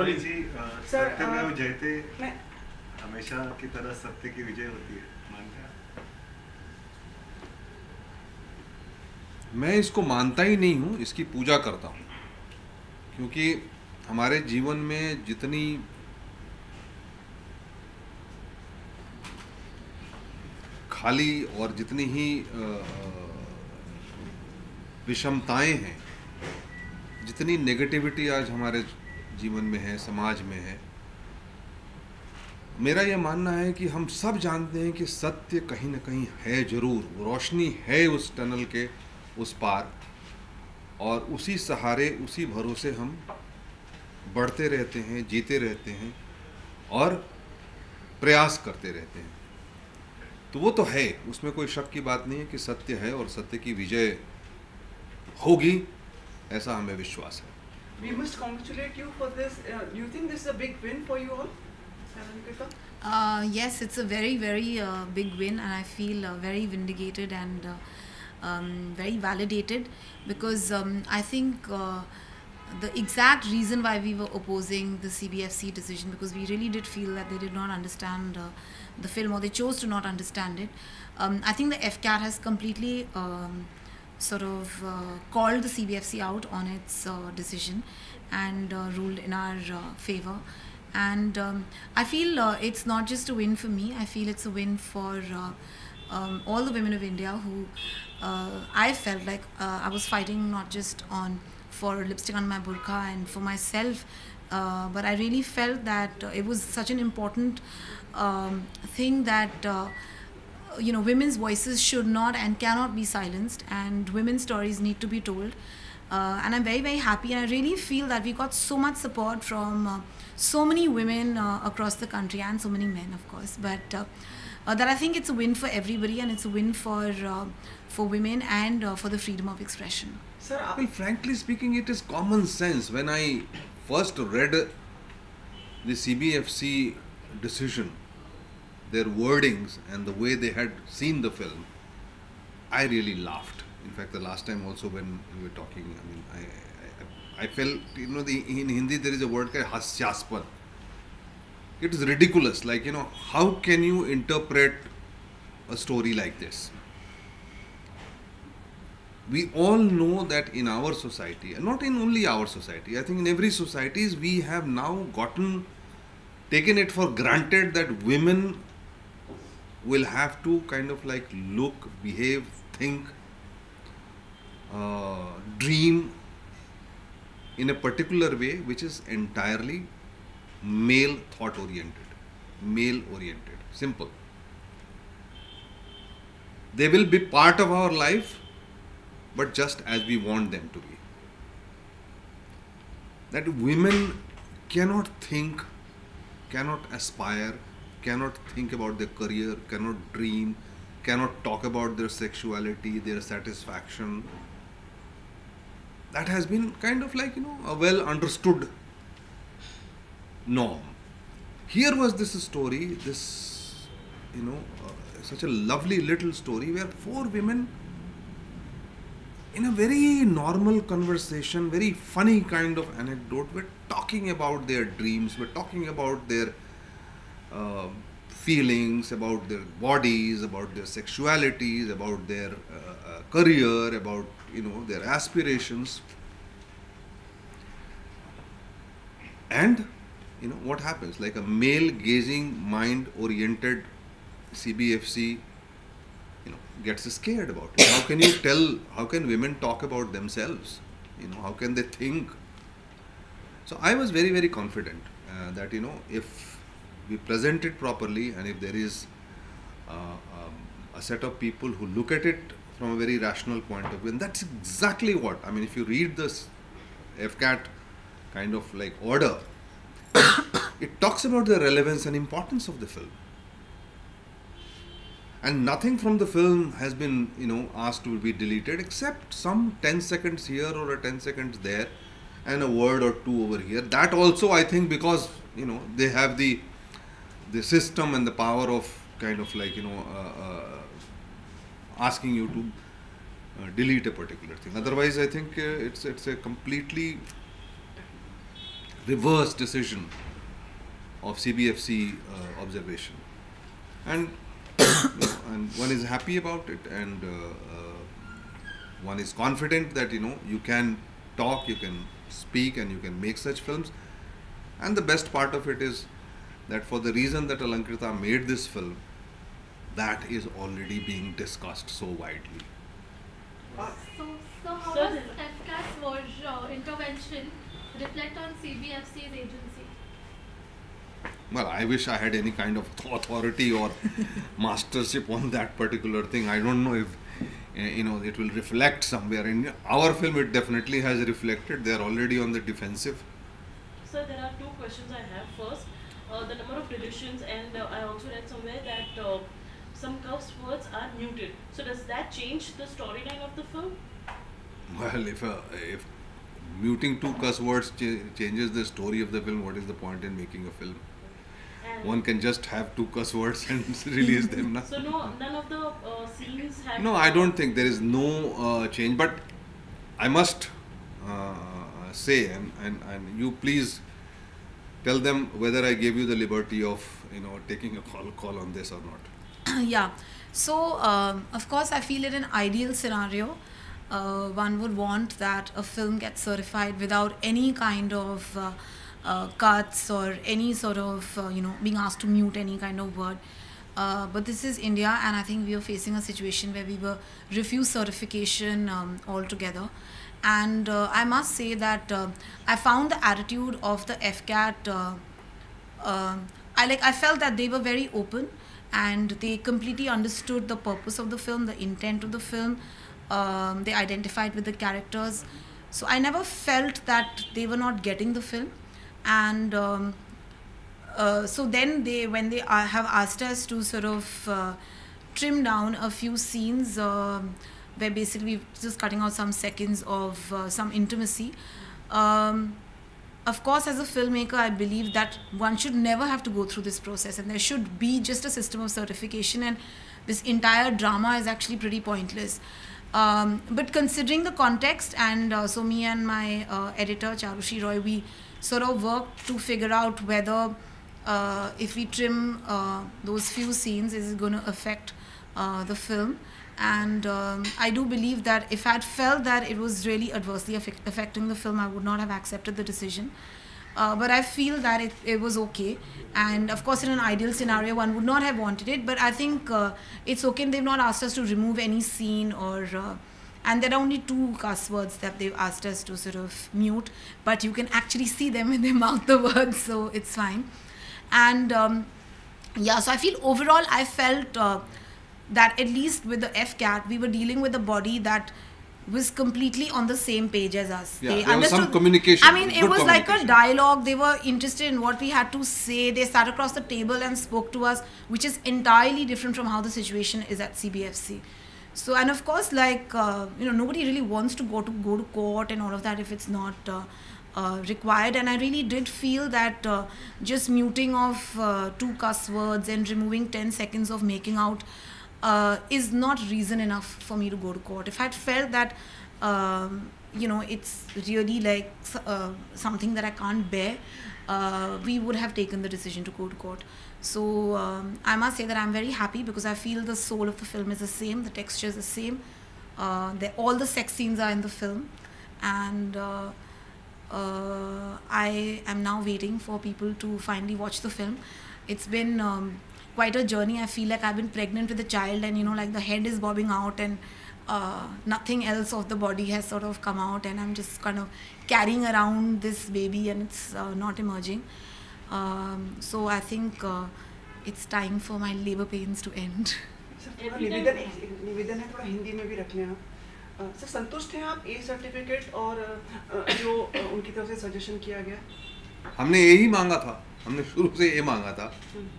Sorry जी, sir, सत्यमेव जयते मैं हमेशा की तरह सत्य की विजय होती है, मानते हैं आप? मैं इसको मानता ही नहीं हूँ, इसकी पूजा करता हूँ। क्योंकि हमारे जीवन में जितनी खाली और जितनी ही विषमताएं हैं, जितनी नेगेटिविटी आज हमारे जीवन में है, समाज में है, मेरा यह मानना है कि हम सब जानते हैं कि सत्य कहीं ना कहीं है ज़रूर, रोशनी है उस टनल के उस पार, और उसी सहारे उसी भरोसे हम बढ़ते रहते हैं, जीते रहते हैं और प्रयास करते रहते हैं। तो वो तो है, उसमें कोई शक की बात नहीं है कि सत्य है और सत्य की विजय होगी, ऐसा हमें विश्वास है। We must congratulate you for this. Do you think this is a big win for you all, Ankita? Yes, it's a very, very big win, and I feel very vindicated and very validated, because I think the exact reason why we were opposing the CBFC decision, because we really did feel that they did not understand the film, or they chose to not understand it. I think the FCAT has completely sort of called the CBFC out on its decision and ruled in our favor. And I feel it's not just a win for me, I feel it's a win for all the women of India who I felt like I was fighting not just for lipstick on my burqa and for myself, but I really felt that it was such an important thing that women's voices should not and cannot be silenced, and women's stories need to be told. And I'm very, very happy, and I really feel that we got so much support from so many women across the country, and so many men, of course. But that I think it's a win for everybody, and it's a win for women and for the freedom of expression. Sir, Well, frankly speaking, it is common sense. When I first read the CBFC decision, their wordings and the way they had seen the film, I really laughed. In fact, the last time also when we were talking, I mean, I felt, in Hindi there is a word called hasyaspad. It is ridiculous. Like, how can you interpret a story like this? We all know that in our society, and not in only our society, I think in every society, we have now taken it for granted that women will have to kind of like look, behave, think, dream in a particular way which is entirely male thought oriented, male oriented, simple. They will be part of our life, but just as we want them to be. That women cannot think, cannot aspire, cannot think about their career, cannot dream, cannot talk about their sexuality, their satisfaction. That has been kind of like, a well understood norm. Here was this story, such a lovely little story where four women, in a very normal conversation, very funny kind of anecdote, were talking about their dreams, were talking about their feelings, about their bodies, about their sexualities, about their career, about their aspirations. And what happens? Like a male gazing, mind oriented CBFC gets scared about it. How can women talk about themselves? How can they think? So I was very, very confident that if we present it properly, and if there is a set of people who look at it from a very rational point of view, and that's exactly what, I mean, if you read this FCAT kind of like order, it talks about the relevance and importance of the film. And nothing from the film has been, asked to be deleted, except some 10 seconds here or a 10 seconds there, and a word or two over here. That also, I think, because, they have the system and the power of kind of like, asking you to delete a particular thing. Otherwise, I think it's a completely reverse decision of CBFC observation, and and one is happy about it, and one is confident that you can talk, you can speak, and you can make such films. And the best part of it is that for the reason that Alankrita made this film, that is already being discussed so widely. So how does FCAT's intervention reflect on CBFC's agency? Well, I wish I had any kind of authority or mastership on that particular thing. I don't know if it will reflect somewhere. In our film, it definitely has reflected. They are already on the defensive. Sir, there are two questions I have. First, the number of deletions, and I also read somewhere that some curse words are muted. So does that change the storyline of the film? Well, if muting two cuss words changes the story of the film, what is the point in making a film? And One can just have two cuss words and release them. Na? so none of the scenes have. No, I don't think there is no change. But I must say, and you please tell them whether I gave you the liberty of taking a call on this or not. Yeah. So, of course, I feel in an ideal scenario, one would want that a film gets certified without any kind of cuts or any sort of, being asked to mute any kind of word. But this is India, and I think we are facing a situation where we were refused certification altogether. And I must say that I found the attitude of the FCAT, I felt that they were very open, and they completely understood the purpose of the film, the intent of the film. They identified with the characters. So I never felt that they were not getting the film. And so then when they have asked us to sort of trim down a few scenes where basically we're just cutting out some seconds of some intimacy. Of course, as a filmmaker, I believe that one should never have to go through this process, and there should be just a system of certification, and this entire drama is actually pretty pointless. But considering the context, and so me and my editor, Charushi Roy, we sort of worked to figure out whether if we trim those few scenes, is it going to affect the film. And I do believe that if I had felt that it was really adversely affecting the film, I would not have accepted the decision. But I feel that it was okay. And of course, in an ideal scenario, one would not have wanted it. But I think it's okay. They've not asked us to remove any scene or... and there are only 2 cuss words that they've asked us to sort of mute. But you can actually see them when they mouth the words, so it's fine. And yeah, so I feel overall, I felt... that at least with the FCAT, we were dealing with a body that was completely on the same page as us. Yeah, They there was some understood- communication. I mean, it good was like a communication. dialogue. They were interested in what we had to say. They sat across the table and spoke to us, which is entirely different from how the situation is at CBFC. So, and of course, like, nobody really wants to go to court and all of that if it's not required. And I really did feel that just muting of 2 cuss words and removing 10 seconds of making out is not reason enough for me to go to court. If I had felt that, it's really like something that I can't bear, we would have taken the decision to go to court. So I must say that I'm very happy because I feel the soul of the film is the same, the texture is the same, all the sex scenes are in the film, and I am now waiting for people to finally watch the film. It's been quite a journey. I feel like I've been pregnant with a child, and like the head is bobbing out, and nothing else of the body has sort of come out, and I'm just kind of carrying around this baby, and it's not emerging. So I think it's time for my labor pains to end. Sir थोड़ा निवेदन है, थोड़ा हिंदी में भी रख लें आप। Sir संतुष्ट हैं आप ए सर्टिफिकेट और जो उनकी तरफ से सजेशन किया गया? हमने यही मांगा था, हमने शुरू से ये मांगा था।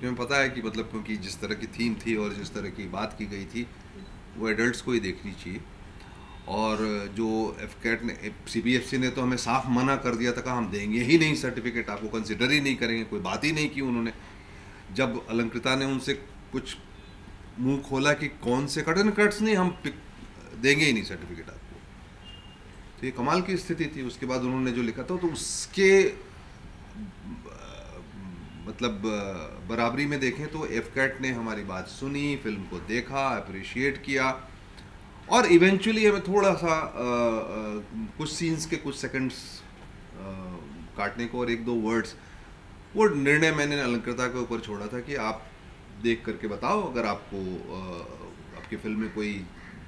हमें पता है कि मतलब क्योंकि जिस तरह की थीम थी और जिस तरह की बात की गई थी वो एडल्ट्स को ही देखनी चाहिए। और जो एफकैट ने, सीबीएफसी ने तो हमें साफ मना कर दिया था, कहा हम देंगे ही नहीं सर्टिफिकेट, आपको कंसिडर ही नहीं करेंगे, कोई बात ही नहीं की उन्होंने। जब अलंकृता ने उनसे कुछ मुंह खोला कि कौन से कट एंड कट्स नहीं, हम देंगे ही नहीं सर्टिफिकेट आपको, तो ये कमाल की स्थिति थी। उसके बाद उन्होंने जो लिखा था तो उसके मतलब बराबरी में देखें तो एफकैट ने हमारी बात सुनी, फिल्म को देखा, अप्रिशिएट किया और इवेंचुअली हमें थोड़ा सा कुछ सीन्स के कुछ सेकंड्स काटने को और एक दो वर्ड्स, वो निर्णय मैंने अलंकृता के ऊपर छोड़ा था कि आप देख करके बताओ अगर आपको आपकी फिल्म में कोई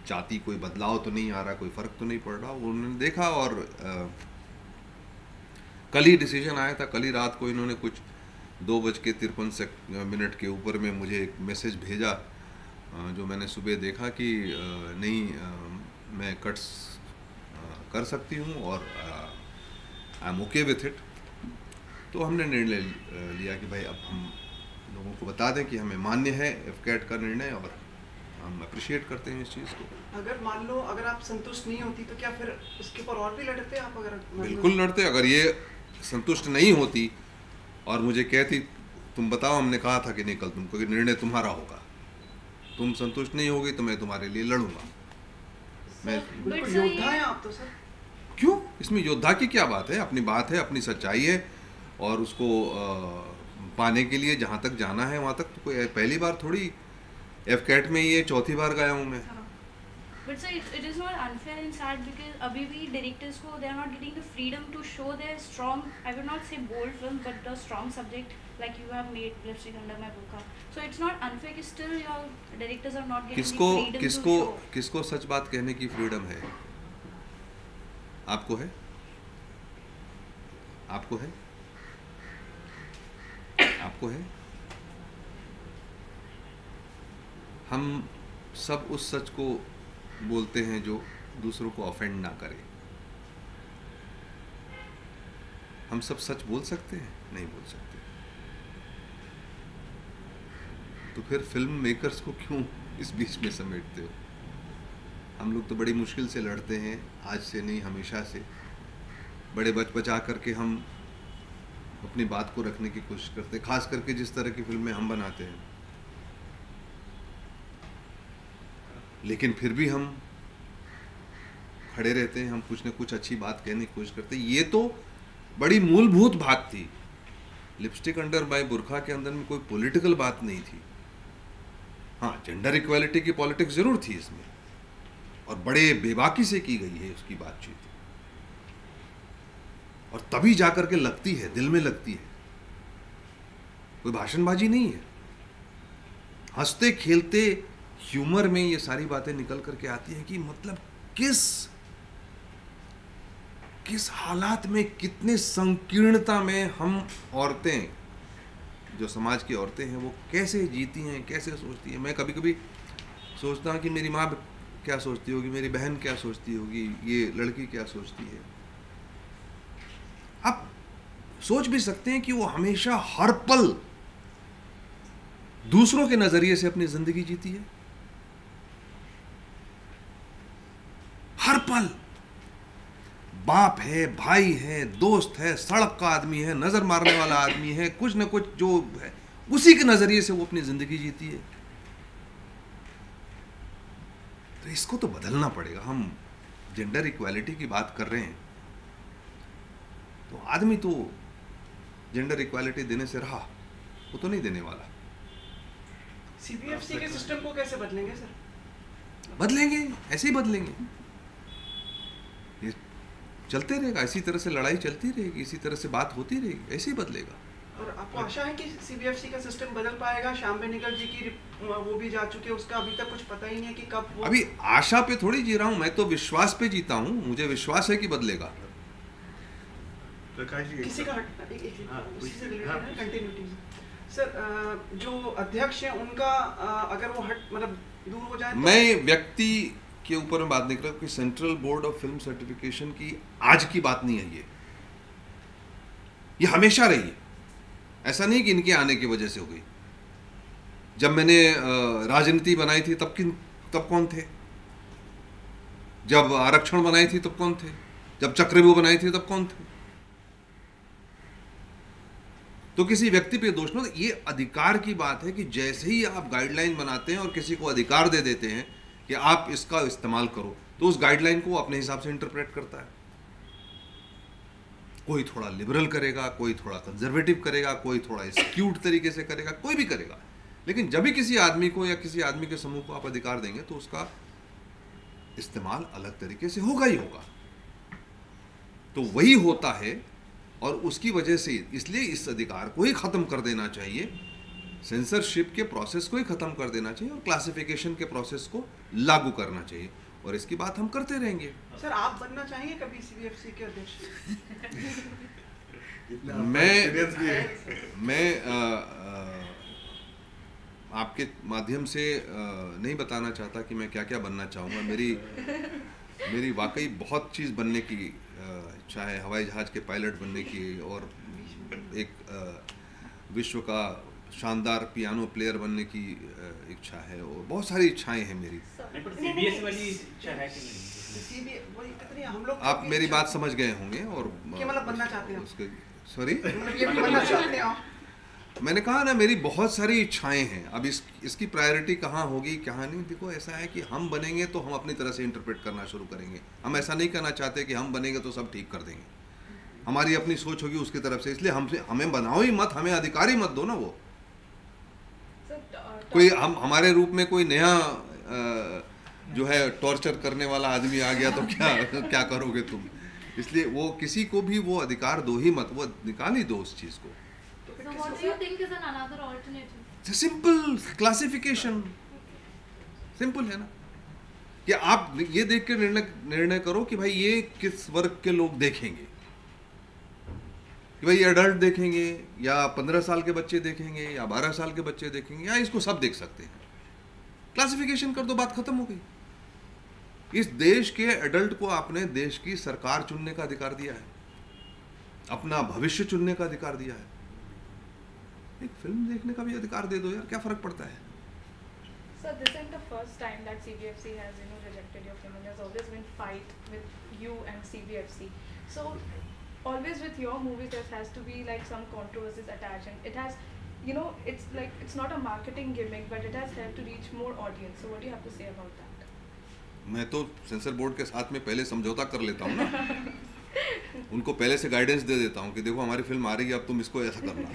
जाति कोई बदलाव तो नहीं आ रहा, कोई फ़र्क तो नहीं पड़ रहा। उन्होंने देखा और कल ही डिसीजन आया था, कल ही रात को इन्होंने कुछ 2:53 के ऊपर में मुझे एक मैसेज भेजा जो मैंने सुबह देखा कि नहीं मैं कट्स कर सकती हूँ और I am okay with it. तो हमने निर्णय लिया कि भाई अब हम लोगों को बता दें कि हमें मान्य है एफकैट का निर्णय और हम अप्रिशिएट करते हैं इस चीज़ को। अगर मान लो अगर आप संतुष्ट नहीं होती तो क्या फिर उसके ऊपर और भी लड़ते आप? अगर बिल्कुल लड़ते। अगर ये संतुष्ट नहीं होती और मुझे कहती तुम बताओ हमने कहा था कि नहीं कल तुमको, निर्णय तुम्हारा होगा, तुम संतुष्ट नहीं होगी तो मैं तुम्हारे लिए लड़ूंगा। मैं बिल्कुल योद्धा हैं आप तो सर। क्यों, इसमें योद्धा की क्या बात है? अपनी बात है, अपनी सच्चाई है और उसको पाने के लिए जहाँ तक जाना है वहाँ तक। तो कोई पहली बार थोड़ी एफकैट में ये चौथी बार गया हूँ मैं। But sir, it is not unfair and sad because अभी भी directors को they are not getting the freedom to show their strong, I will not say bold film, but the strong subject like you have made Lipstick Under My Burqa. So it's not unfair कि still your directors are not getting the freedom to show. किसको सच बात कहने की freedom है? आपको है? आपको है? आपको है? हम सब उस सच को बोलते हैं जो दूसरों को ऑफेंड ना करे। हम सब सच बोल सकते हैं? नहीं बोल सकते। तो फिर फिल्म मेकर्स को क्यों इस बीच में समेटते हो? हम लोग तो बड़ी मुश्किल से लड़ते हैं, आज से नहीं हमेशा से। बड़े बचा करके हम अपनी बात को रखने की कोशिश करते हैं, खास करके जिस तरह की फिल्में हम बनाते हैं। लेकिन फिर भी हम खड़े रहते हैं, हम कुछ न कुछ अच्छी बात कहने की कोशिश करते हैं। ये तो बड़ी मूलभूत बात थी। लिपस्टिक अंडर माय बुर्का के अंदर में कोई पॉलिटिकल बात नहीं थी। हाँ, जेंडर इक्वालिटी की पॉलिटिक्स जरूर थी इसमें और बड़े बेबाकी से की गई है उसकी बातचीत, और तभी जाकर के लगती है, दिल में लगती है। कोई भाषणबाजी नहीं है। हंसते खेलते ह्यूमर में ये सारी बातें निकल करके आती हैं कि मतलब किस हालात में, कितने संकीर्णता में हम औरतें, जो समाज की औरतें हैं, वो कैसे जीती हैं, कैसे सोचती हैं। मैं कभी कभी सोचता हूँ कि मेरी माँ क्या सोचती होगी, मेरी बहन क्या सोचती होगी, ये लड़की क्या सोचती है। आप सोच भी सकते हैं कि वो हमेशा हर पल दूसरों के नजरिए से अपनी जिंदगी जीती है। हर पल बाप है, भाई है, दोस्त है, सड़क का आदमी है, नजर मारने वाला आदमी है, कुछ न कुछ जो है उसी के नजरिए से वो अपनी जिंदगी जीती है। तो इसको तो बदलना पड़ेगा। हम जेंडर इक्वालिटी की बात कर रहे हैं तो आदमी तो जेंडर इक्वालिटी देने से रहा, वो तो नहीं देने वाला। सीबीएफसी के सिस्टम को कैसे बदलेंगे सर? बदलेंगे, ऐसे ही बदलेंगे। ये चलते रहेगा, इसी तरह से लड़ाई चलती रहेगी, इसी तरह से बात होती रहेगी, ऐसे ही बदलेगा। और आपको आशा है कि सीबीएफसी का सिस्टम बदल पाएगा? श्याम बेनेगल जी की वो भी जा चुके, उसका अभी तक कुछ पता ही नहीं है कि कब वो। अभी आशा पे थोड़ी जी रहा हूँ, मैं तो विश्वास पे जीता हूँ। मुझे विश्वास है कि बदलेगा। प्रकाश जी, किसी का उसी से रिलेटेड कंटिन्यूटी सर, जो अध्यक्ष हैं उनका अगर वो मतलब दूर हो जाए तो... मैं व्यक्ति के ऊपर में बात नहीं कर रहा कि central board of film certification की आज की बात नहीं है। ये हमेशा रही है। ऐसा नहीं कि इनके आने की वजह से हो गई। जब मैंने राजनीति बनाई थी तब कौन थे? जब आरक्षण बनाई थी तब कौन थे? जब चक्रव्यूह बनाई थी तब कौन थे? तो किसी व्यक्ति पे दोष न, ये अधिकार की बात है कि जैसे ही आप गाइडलाइन बनाते हैं और किसी को अधिकार दे देते हैं कि आप इसका इस्तेमाल करो, तो उस गाइडलाइन को अपने हिसाब से इंटरप्रेट करता है। कोई थोड़ा लिबरल करेगा, कोई थोड़ा कंजर्वेटिव करेगा, कोई थोड़ा स्क्यूड तरीके से करेगा, कोई भी करेगा। लेकिन जब भी किसी आदमी को या किसी आदमी के समूह को आप अधिकार देंगे तो उसका इस्तेमाल अलग तरीके से होगा ही होगा। तो वही होता है और उसकी वजह से इसलिए इस अधिकार को ही ख़त्म कर देना चाहिए, सेंसरशिप के प्रोसेस को ही ख़त्म कर देना चाहिए और क्लासिफिकेशन के प्रोसेस को लागू करना चाहिए, और इसकी बात हम करते रहेंगे। सर आप बनना चाहेंगे कभी सीबीएफसी के अध्यक्ष? मैं आपके माध्यम से नहीं बताना चाहता कि मैं क्या क्या बनना चाहूँगा। मेरी वाकई बहुत चीज़ बनने की इच्छा है, हवाई जहाज़ के पायलट बनने की, और एक विश्व का शानदार पियानो प्लेयर बनने की इच्छा है, और बहुत सारी इच्छाएं हैं मेरी। सीबीएसई वाली इच्छा है कि नहीं? हम लोग आप मेरी बात समझ गए होंगे। और क्या मतलब बनना चाहते हैं उसके सॉरी ये भी बनना चाहते हैं आप? मैंने कहा ना, मेरी बहुत सारी इच्छाएं हैं। अब इसकी प्रायोरिटी कहाँ होगी कहाँ नहीं, देखो ऐसा है कि हम बनेंगे तो हम अपनी तरह से इंटरप्रेट करना शुरू करेंगे। हम ऐसा नहीं करना चाहते कि हम बनेंगे तो सब ठीक कर देंगे, हमारी अपनी सोच होगी उसकी तरफ से। इसलिए हमें बनाओ ही मत, हमें अधिकार ही मत दो ना। वो कोई हमारे रूप में कोई नया जो है टॉर्चर करने वाला आदमी आ गया तो क्या करोगे तुम। इसलिए वो किसी को भी वो अधिकार दो ही मत, वो निकाल ही दो उस चीज़ को। So what do you think is another alternative? Simple classification, simple है ना, कि आप ये देख के निर्णय करो कि भाई ये किस वर्ग के लोग देखेंगे, कि भाई एडल्ट देखेंगे या 15 साल के बच्चे देखेंगे या 12 साल के बच्चे देखेंगे, या इसको सब देख सकते हैं। क्लासिफिकेशन कर दो, बात खत्म हो गई। इस देश के एडल्ट को आपने देश की सरकार चुनने का अधिकार दिया है, अपना भविष्य चुनने का अधिकार दिया है। एक फिल्म देखने का भी अधिकार दे दो यार, क्या फर्क पड़ता है। So this isn't the first time that CBFC has rejected your film, and there's always been fight with you and CBFC. So always with your movies there has to be like some controversies attached, and it has, it's like it's not a marketing gimmick, but it has helped to reach more audience. So what do you have to say about that? मैं तो sensor board के साथ में पहले समझौता कर लेता हूँ ना, उनको पहले से गाइडेंस दे देता हूँ कि देखो हमारी फिल्म आ रही है, अब तुम इसको ऐसा करना,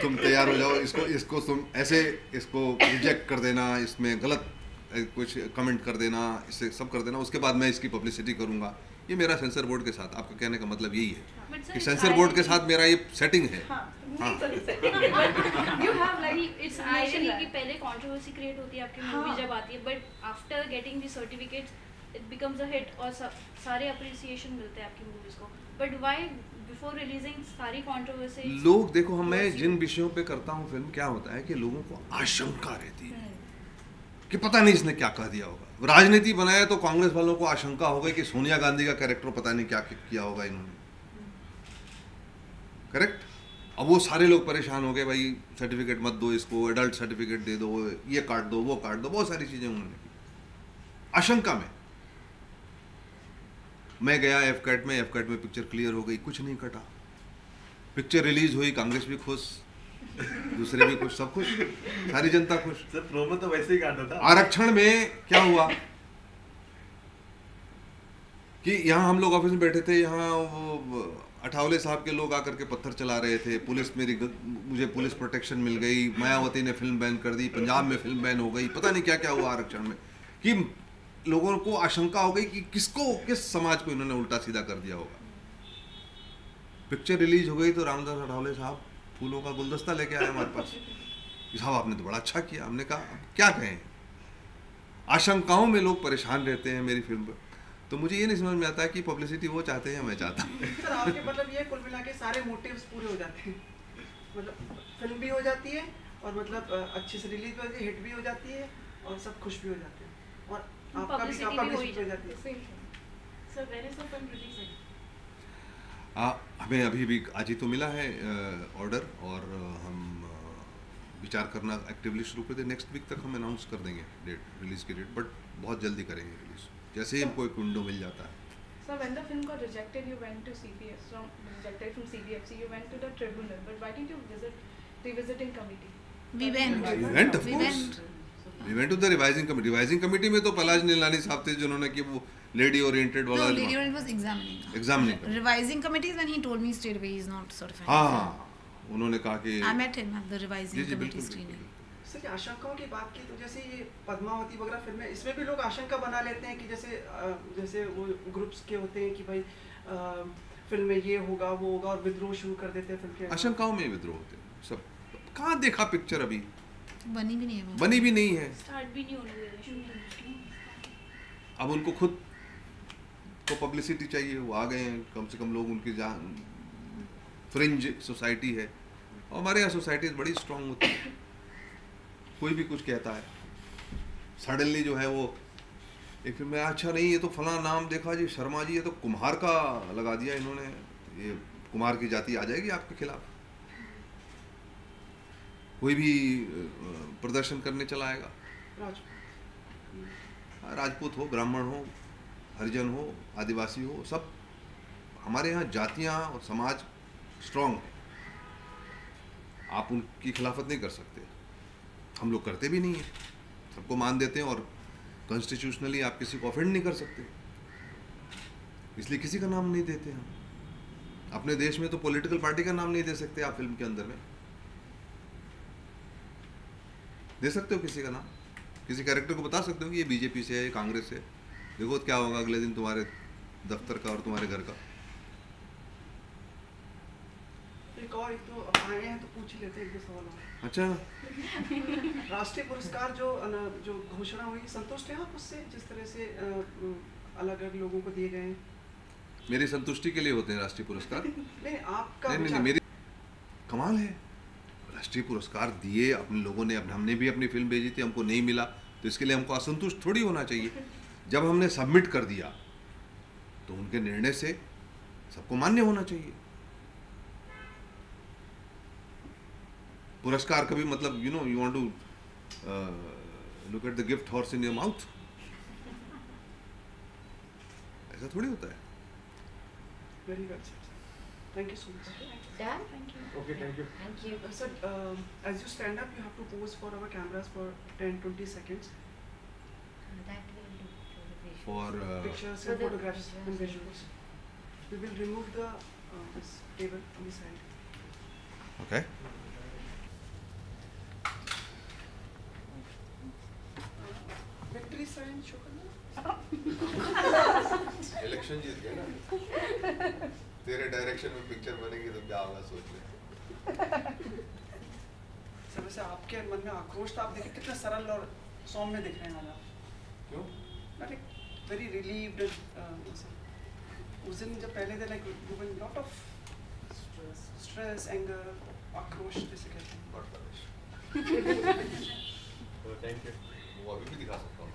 तुम तैयार हो जाओ, इसको तुम ऐसे इसको रिजेक्ट कर देना, इसमें गलत कुछ कमेंट कर देना, इससे सब कर देना, उसके बाद मैं इसकी पब्लिसिटी करूँगा। ये मेरा सेंसर बोर्ड के साथ, आपका कहने का मतलब यही है कि सेंसर बोर्ड के साथ मेरा ये सेटिंग है। इट्स आयरनी कि पहले कंट्रोवर्सी क्रिएट होती है आपकी मूवी जब आती है, but after getting the certificates it becomes a hit और सारे अप्रिसिएशन मिलते हैं आपकी मूवीज को। बट व्हाई बिफोर रिलीजिंग सारी कंट्रोवर्सी लोग देखो, मैं जिन विषयों पे करता हूँ फिल्म, क्या होता है कि लोगों को आशंका रहती है कि पता नहीं इसने क्या कह दिया होगा। राजनीति बनाया तो कांग्रेस वालों को आशंका हो गई कि सोनिया गांधी का कैरेक्टर पता नहीं क्या किया होगा इन्होंने, करेक्ट। अब वो सारे लोग परेशान हो गए, भाई सर्टिफिकेट मत दो इसको, एडल्ट सर्टिफिकेट दे दो, ये काट दो वो काट दो, बहुत सारी चीजें उन्होंने की आशंका में। मैं गया एफकैट में पिक्चर क्लियर हो गई, कुछ नहीं कटा, पिक्चर रिलीज हुई, कांग्रेस भी खुश, दूसरे भी खुश, सब खुश, सारी जनता खुश। सर प्रोमो तो वैसे ही काटा था। आरक्षण में क्या हुआ कि यहाँ हम लोग ऑफिस में बैठे थे, यहाँ वो अठावले साहब के लोग आकर के पत्थर चला रहे थे, मुझे पुलिस प्रोटेक्शन मिल गई, मायावती ने फिल्म बैन कर दी, पंजाब में फिल्म बैन हो गई, पता नहीं क्या क्या हुआ आरक्षण में, कि लोगों को आशंका हो गई कि किस समाज को इन्होंने उल्टा सीधा कर दिया होगा। पिक्चर रिलीज हो गई तो रामदास अठावले साहब फूलों का गुलदस्ता लेके आए हमारे पास, साहब आपने तो बड़ा अच्छा किया। हमने कहा क्या कहें, आशंकाओं में लोग परेशान रहते हैं मेरी फिल्म पर, तो मुझे ये नहीं समझ में आता है कि पब्लिसिटी वो चाहते हैं या मैं चाहता हूँ। सर आपके मतलब ये कुल मिला के सारे मोटिव्स पूरे हो जाते हैं, मतलब फिल्म भी हो जाती है और मतलब अच्छे से रिलीज भी होती है, हिट भी हो जाती है और सब खुश भी हो जाते हैं, और आपका भी पब्लिसिटी हो जाती है। Sir when is the film releasing? हमें अभी भी आज ही तो मिला है ऑर्डर, और हम विचार करना एक्टिवली शुरू कर दें। नेक्स्ट वीक तक हम अनाउंस कर देंगे डेट, रिलीज की डेट, बट बहुत जल्दी करेंगे रिलीज, जैसे ही हमको एक विंडो मिल जाता है। So when the film got rejected, you went to rejected from CBFC, you went to the tribunal, but why didn't you visit the revisiting committee? We went of course. We went to the revising committee. Revising committee में तो पलाश नीलानी साहब थे जिन्होंने कि वो lady oriented वाला No, lady oriented was examining. Examining Revising committees, when he told me straight away he's not certified. हाँ, उन्होंने कहा कि I met him at the revising जी जी committee बिल्कुल screening. सर ये आशंकाओं की बात की तो जैसे ये पद्मावती वगैरह फिल्में, इसमें भी लोग आशंका बना लेते हैं कि जैसे वो ग्रुप्स के होते हैं कि भाई फिल्म में ये होगा वो होगा और विद्रोह शुरू कर देते हैं फिल्म के। आशंकाओं में विद्रोह होते हैं सब। कहाँ देखा पिक्चर अभी? बनी भी नहीं है वो। बनी भी नहीं है। स्टार्ट भी नहीं होने दे रहे शूटिंग। अब उनको खुद को पब्लिसिटी चाहिए, वो आ गए हैं, कम से कम लोग उनकी जहाँ फ्रिंज सोसाइटी है, और हमारे यहाँ सोसाइटी बड़ी स्ट्रांग होती है, कोई भी कुछ कहता है सडनली जो है वो एक फिल्म में अच्छा नहीं, ये तो फला नाम देखा जी शर्मा जी, ये तो कुम्हार का लगा दिया इन्होंने, ये कुम्हार की जाति आ जाएगी आपके खिलाफ। कोई भी प्रदर्शन करने चला आएगा, राजपूत हो, ब्राह्मण हो, हरिजन हो, आदिवासी हो, सब हमारे यहाँ जातियाँ और समाज स्ट्रांग है, आप उनकी खिलाफत नहीं कर सकते, हम लोग करते भी नहीं हैं, सबको मान देते हैं, और कॉन्स्टिट्यूशनली आप किसी को ऑफेंड नहीं कर सकते, इसलिए किसी का नाम नहीं देते हम। अपने देश में तो पॉलिटिकल पार्टी का नाम नहीं दे सकते आप फिल्म के अंदर में, दे सकते हो किसी का नाम, किसी कैरेक्टर को बता सकते हो कि ये बीजेपी से है, ये कांग्रेस से, देखो क्या होगा अगले दिन तुम्हारे दफ्तर का और तुम्हारे घर का। एक और एक तो आए हैं तो पूछ ही लेते हैं, एक दो सवाल और। अच्छा, राष्ट्रीय पुरस्कार जो घोषणा हुई, संतुष्ट हैं आप उससे, जिस तरह से अलग अलग लोगों को दिए गए हैं? मेरी संतुष्टि के लिए होते हैं राष्ट्रीय पुरस्कार? नहीं आपका नहीं, मेरी कमाल है, राष्ट्रीय पुरस्कार दिए अपने लोगों ने, हमने भी अपनी फिल्म भेजी थी, हमको नहीं मिला तो इसके लिए हमको असंतुष्ट थोड़ी होना चाहिए। जब हमने सबमिट कर दिया तो उनके निर्णय से सबको मान्य होना चाहिए। पुरस्कार कभी मतलब you want to look at the gift horse in your mouth, ऐसा थोड़ी होता है। Very well sir, thank you so much. Done? Thank you. Okay, thank you. Thank you. Sir, as you stand up, you have to pose for our cameras for 10-20 seconds. That will do for the visual. For Pictures For and the photographs and visuals. visuals. We will remove the this table on the side. okay, Victory sign show करना। Election जीत गए ना, तेरे direction में picture बनेगी तो क्या होगा सोच ले। सर वैसे आपके मन में आक्रोश तो आप देखिए कितना सरल और सौम्य दिख रहे हैं आज आप। क्यों? Like very relieved उस दिन जब पहले थे like you were lot of stress, anger, आक्रोश जैसे कहते हैं। God punish. Oh, thank you. वो अभी भी दिखा सकता हूँ।